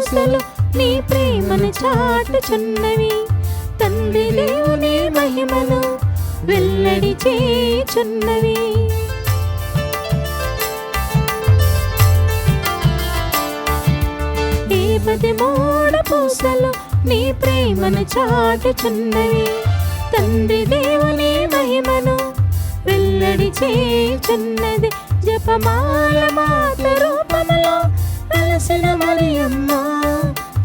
పూసలు నీ ప్రేమను చాటుచున్నవి. తండ్రి దేవుని మహిమను వెల్లడి చేయుచున్నవి. ఈ 13 పూసలు నీ ప్రేమను చాటుచున్నవి. తండ్రి దేవుని మహిమను వెల్లడి చేయుచున్నది. జపమాల మాత రూపములో వెలసిన మరియమ్మ,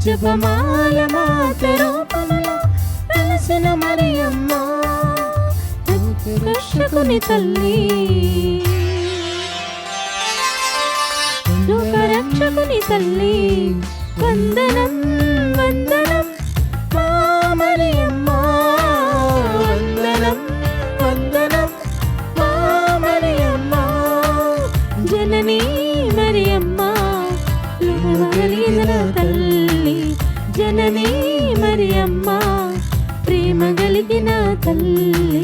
జపమాల మాత రూపములో వెలసిన మరియమ్మ, రక్షకుని తల్లి, లోక రక్షకుని తల్లి. వందనం వందనం మా మరియమ్మ, వందనం వందనం మా మరియమ్మ. జననీ మరియమ్మ, కలిగిన తల్లి, జననీ మరియమ్మ, ప్రేమ కలిగిన తల్లి.